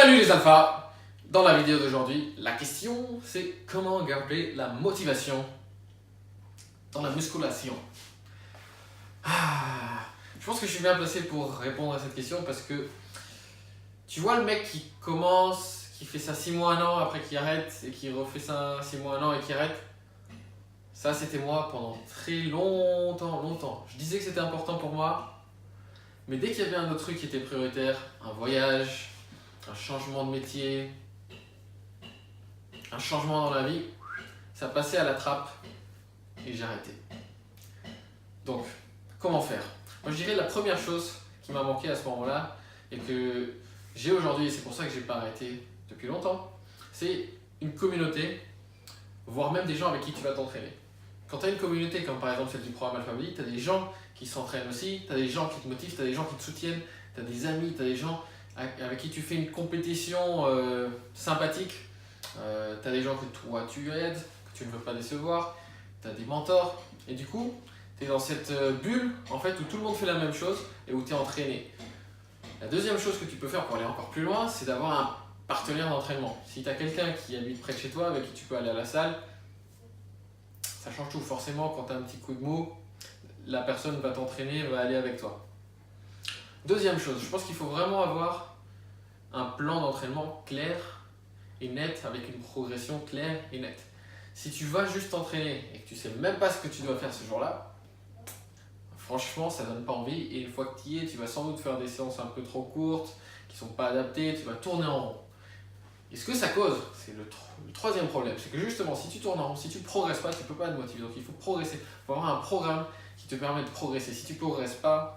Salut les alphas! Dans la vidéo d'aujourd'hui, la question c'est comment garder la motivation dans la musculation. Je pense que je suis bien placé pour répondre à cette question parce que tu vois le mec qui commence, qui fait ça 6 mois, 1 an, après qui arrête et qui refait ça 6 mois, 1 an et qui arrête. Ça c'était moi pendant très longtemps. Je disais que c'était important pour moi, mais dès qu'il y avait un autre truc qui était prioritaire, un voyage, un changement de métier, un changement dans la vie, ça passait à la trappe et j'ai arrêté. Donc, comment faire? Moi je dirais la première chose qui m'a manqué à ce moment-là et que j'ai aujourd'hui, et c'est pour ça que j'ai pas arrêté depuis longtemps, c'est une communauté, voire même des gens avec qui tu vas t'entraîner. Quand tu as une communauté comme par exemple celle du programme Alpha Body, tu as des gens qui s'entraînent aussi, tu as des gens qui te motivent, tu as des gens qui te soutiennent, tu as des amis, tu as des gens avec qui tu fais une compétition sympathique, tu as des gens que toi tu aides, que tu ne veux pas décevoir, tu as des mentors, et du coup tu es dans cette bulle en fait où tout le monde fait la même chose et où tu es entraîné. La deuxième chose que tu peux faire pour aller encore plus loin, c'est d'avoir un partenaire d'entraînement. Si tu as quelqu'un qui habite près de chez toi, avec qui tu peux aller à la salle, ça change tout. Forcément, quand tu as un petit coup de mou, la personne va t'entraîner, va aller avec toi. Deuxième chose, je pense qu'il faut vraiment avoir un plan d'entraînement clair et net, avec une progression claire et nette. Si tu vas juste t'entraîner et que tu sais même pas ce que tu dois faire ce jour-là, franchement ça donne pas envie, et une fois que tu y es, tu vas sans doute faire des séances un peu trop courtes, qui sont pas adaptées, tu vas tourner en rond. Et ce que ça cause, c'est le troisième problème, c'est que justement si tu tournes en rond, si tu ne progresses pas, tu ne peux pas être motivé. Donc il faut progresser, il faut avoir un programme qui te permet de progresser. Si tu ne progresses pas,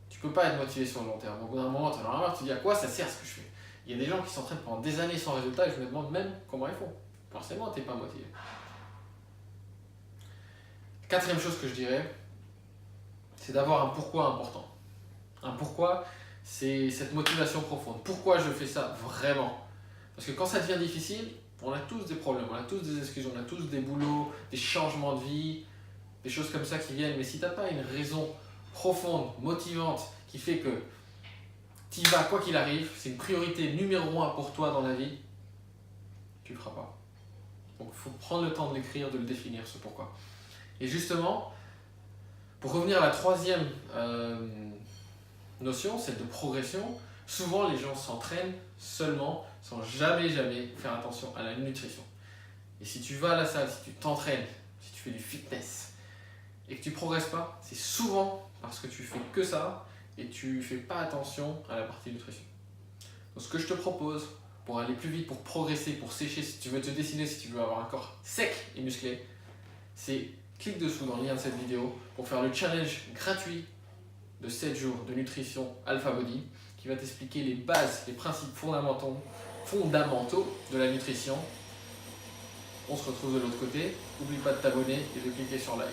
tu ne peux pas être motivé sur le long terme. Au bout d'un moment, tu en as marre, tu te dis à quoi ça sert ce que je fais. Il y a des gens qui s'entraînent pendant des années sans résultat et je me demande même comment ils font. Forcément, tu n'es pas motivé. Quatrième chose que je dirais, c'est d'avoir un pourquoi important. Un pourquoi, c'est cette motivation profonde. Pourquoi je fais ça vraiment? Parce que quand ça devient difficile, on a tous des problèmes, on a tous des excuses, on a tous des boulots, des changements de vie, des choses comme ça qui viennent. Mais si tu n'as pas une raison profonde, motivante, qui fait que tu y vas quoi qu'il arrive, c'est une priorité numéro 1 pour toi dans la vie, tu ne le feras pas. Donc il faut prendre le temps de l'écrire, de le définir, ce pourquoi. Et justement, pour revenir à la troisième notion, celle de progression, souvent les gens s'entraînent seulement sans jamais faire attention à la nutrition. Et si tu vas à la salle, si tu t'entraînes, si tu fais du fitness et que tu ne progresses pas, c'est souvent parce que tu fais que ça et tu ne fais pas attention à la partie nutrition. Donc ce que je te propose pour aller plus vite, pour progresser, pour sécher, si tu veux te dessiner, si tu veux avoir un corps sec et musclé, c'est clique dessous dans le lien de cette vidéo pour faire le challenge gratuit de 7 jours de nutrition Alpha Body qui va t'expliquer les bases, les principes fondamentaux de la nutrition. On se retrouve de l'autre côté. N'oublie pas de t'abonner et de cliquer sur like.